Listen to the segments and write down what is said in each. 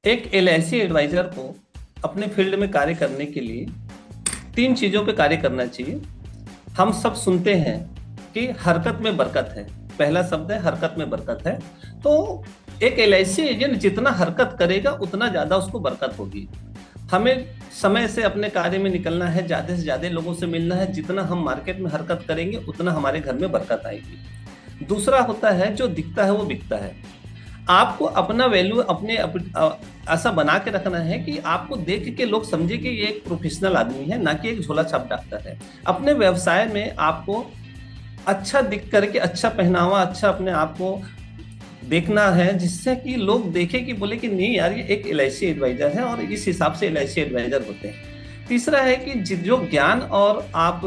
एक LIC adviser को अपने फील्ड में कार्य करने के लिए तीन चीजों पे कार्य करना चाहिए। हम सब सुनते हैं कि हरकत में बरकत है, पहला शब्द है हरकत में बरकत है। तो एक एलआईसी एजेंट जितना हरकत करेगा उतना ज्यादा उसको बरकत होगी। हमें समय से अपने कार्य में निकलना है, ज्यादा से ज्यादा लोगों से मिलना है। जितना हम मार्केट में हरकत करेंगे उतना हमारे घर में बरकत आएगी। दूसरा होता है जो दिखता है वो बिकता है। आपको अपना वैल्यू ऐसा बना के रखना है कि आपको देख के लोग समझे कि ये एक प्रोफेशनल आदमी है, ना कि एक झोला छाप डॉक्टर है। अपने व्यवसाय में आपको अच्छा दिख करके, अच्छा पहनावा, अच्छा अपने आप को देखना है, जिससे कि लोग देखे कि बोले कि नहीं यार ये एक एलआईसी एडवाइजर है और इस हिसाब से एलआईसी एडवाइजर होते हैं। तीसरा है कि जो ज्ञान और आप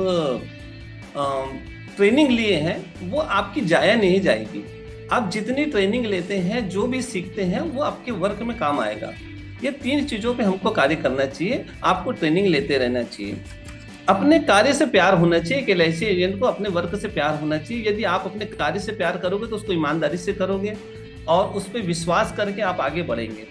ट्रेनिंग लिए हैं वो आपकी जाया नहीं जाएगी। आप जितनी ट्रेनिंग लेते हैं, जो भी सीखते हैं, वो आपके वर्क में काम आएगा। ये तीन चीजों पे हमको कार्य करना चाहिए। आपको ट्रेनिंग लेते रहना चाहिए, अपने कार्य से प्यार होना चाहिए। एक एलआईसी एजेंट को अपने वर्क से प्यार होना चाहिए। यदि आप अपने कार्य से प्यार करोगे तो उसको ईमानदारी से करोगे और उस पर विश्वास करके आप आगे बढ़ेंगे।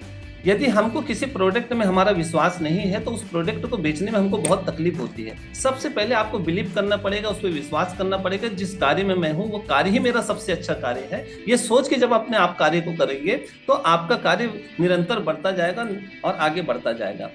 यदि हमको किसी प्रोडक्ट में हमारा विश्वास नहीं है तो उस प्रोडक्ट को बेचने में हमको बहुत तकलीफ होती है। सबसे पहले आपको बिलीव करना पड़ेगा, उस पर विश्वास करना पड़ेगा। जिस कार्य में मैं हूँ वो कार्य ही मेरा सबसे अच्छा कार्य है, ये सोच के जब अपने आप कार्य को करेंगे तो आपका कार्य निरंतर बढ़ता जाएगा और आगे बढ़ता जाएगा।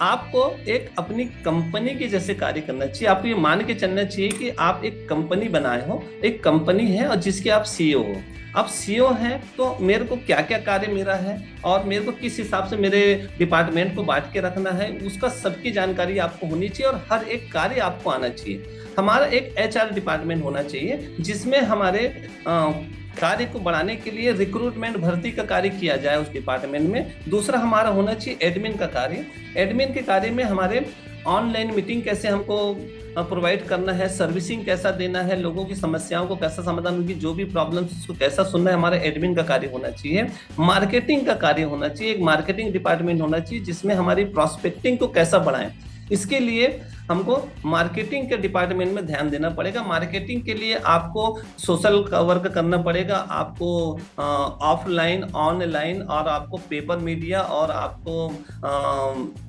आपको एक अपनी कंपनी के जैसे कार्य करना चाहिए। आपको ये मान के चलना चाहिए कि आप एक कंपनी बनाए हो, एक कंपनी है और जिसके आप सीईओ हो। आप सीईओ हैं तो मेरे को क्या क्या कार्य मेरा है और मेरे को किस हिसाब से मेरे डिपार्टमेंट को बांट के रखना है, उसका सबकी जानकारी आपको होनी चाहिए और हर एक कार्य आपको आना चाहिए। हमारा एक एचआर डिपार्टमेंट होना चाहिए जिसमें हमारे कार्य को बढ़ाने के लिए रिक्रूटमेंट, भर्ती का कार्य किया जाए उस डिपार्टमेंट में। दूसरा हमारा होना चाहिए एडमिन का कार्य। एडमिन के कार्य में हमारे ऑनलाइन मीटिंग कैसे हमको प्रोवाइड करना है, सर्विसिंग कैसा देना है, लोगों की समस्याओं को कैसा समाधान होगी, जो भी प्रॉब्लम्स उसको कैसा सुनना है, हमारा एडमिन का कार्य होना चाहिए। मार्केटिंग का कार्य होना चाहिए, एक मार्केटिंग डिपार्टमेंट होना चाहिए जिसमें हमारी प्रॉस्पेक्टिंग को कैसा बढ़ाएं। इसके लिए हमको मार्केटिंग के डिपार्टमेंट में ध्यान देना पड़ेगा। मार्केटिंग के लिए आपको सोशल वर्क करना पड़ेगा, आपको ऑफलाइन, ऑनलाइन और आपको पेपर मीडिया और आपको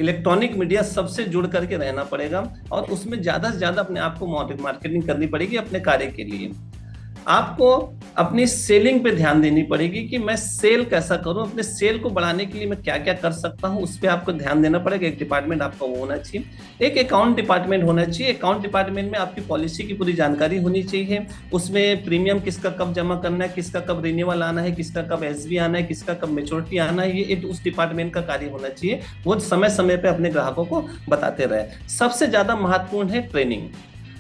इलेक्ट्रॉनिक मीडिया सबसे जुड़ करके रहना पड़ेगा और उसमें ज़्यादा से ज़्यादा अपने आप को मार्केटिंग करनी पड़ेगी अपने कार्य के लिए। आपको अपनी सेलिंग पे ध्यान देनी पड़ेगी कि मैं सेल कैसा करूं, अपने सेल को बढ़ाने के लिए मैं क्या क्या कर सकता हूं, उस पर आपको ध्यान देना पड़ेगा। एक डिपार्टमेंट आपका वो होना चाहिए। एक अकाउंट डिपार्टमेंट होना चाहिए। अकाउंट डिपार्टमेंट में आपकी पॉलिसी की पूरी जानकारी होनी चाहिए। उसमें प्रीमियम किसका कब जमा करना है, किसका कब रिन्यूअल आना है, किसका कब एसबी आना है, किसका कब मेच्योरिटी आना है, ये उस डिपार्टमेंट का कार्य होना चाहिए। वो समय समय पर अपने ग्राहकों को बताते रहे। सबसे ज्यादा महत्वपूर्ण है ट्रेनिंग।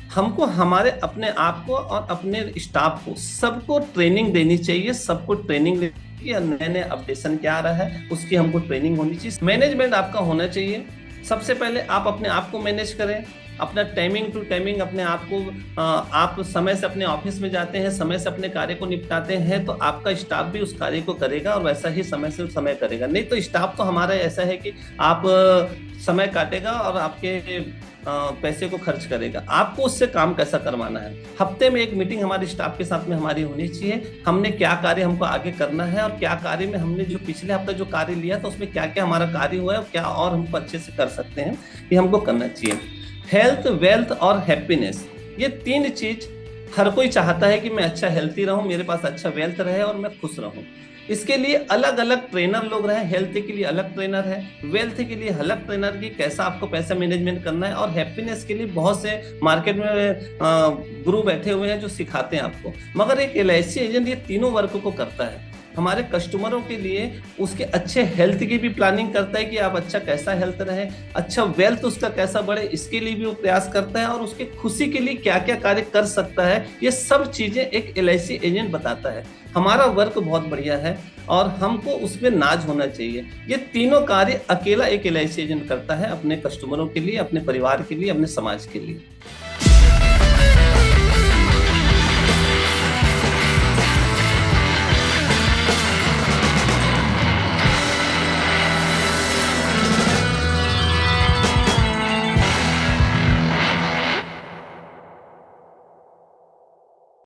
हमको हमारे अपने आप को और अपने स्टाफ को सबको ट्रेनिंग देनी चाहिए। सबको ट्रेनिंग नए नए अपडेशन क्या आ रहा है उसकी हमको ट्रेनिंग होनी चाहिए। मैनेजमेंट आपका होना चाहिए। सबसे पहले आप अपने आप को मैनेज करें, अपना टाइमिंग टू टाइमिंग अपने आप को आप समय से अपने ऑफिस में जाते हैं, समय से अपने कार्य को निपटाते हैं तो आपका स्टाफ भी उस कार्य को करेगा और वैसा ही समय से समय करेगा। नहीं तो स्टाफ तो हमारा ऐसा है कि आप समय काटेगा और आपके पैसे को खर्च करेगा। आपको उससे काम कैसा करवाना है। हफ्ते में एक मीटिंग हमारे स्टाफ के साथ में हमारी होनी चाहिए। हमने क्या कार्य हमको आगे करना है और क्या कार्य में हमने जो पिछले हफ्ते जो कार्य लिया था उसमें क्या क्या हमारा कार्य हुआ है और क्या और हमको अच्छे से कर सकते हैं, ये हमको करना चाहिए। हेल्थ, वेल्थ और हैप्पीनेस, ये तीन चीज हर कोई चाहता है कि मैं अच्छा हेल्थी रहूं, मेरे पास अच्छा वेल्थ रहे और मैं खुश रहूं। इसके लिए अलग अलग ट्रेनर लोग रहे। हेल्थ के लिए अलग ट्रेनर है, वेल्थ के लिए अलग ट्रेनर की कैसा आपको पैसा मैनेजमेंट करना है, और हैप्पीनेस के लिए बहुत से मार्केट में गुरु बैठे हुए हैं जो सिखाते हैं आपको। मगर एक एलआईसी एजेंट ये तीनों वर्क को करता है। हमारे कस्टमरों के लिए उसके अच्छे हेल्थ की भी प्लानिंग करता है कि आप अच्छा कैसा हेल्थ रहे, अच्छा वेल्थ उसका कैसा बढ़े, इसके लिए भी वो प्रयास करता है और उसके खुशी के लिए क्या क्या कार्य कर सकता है, ये सब चीजें एक एलआईसी एजेंट बताता है। हमारा वर्क बहुत बढ़िया है और हमको उसमें नाज होना चाहिए। ये तीनों कार्य अकेला एक एलआईसी एजेंट करता है अपने कस्टमरों के लिए, अपने परिवार के लिए, अपने समाज के लिए।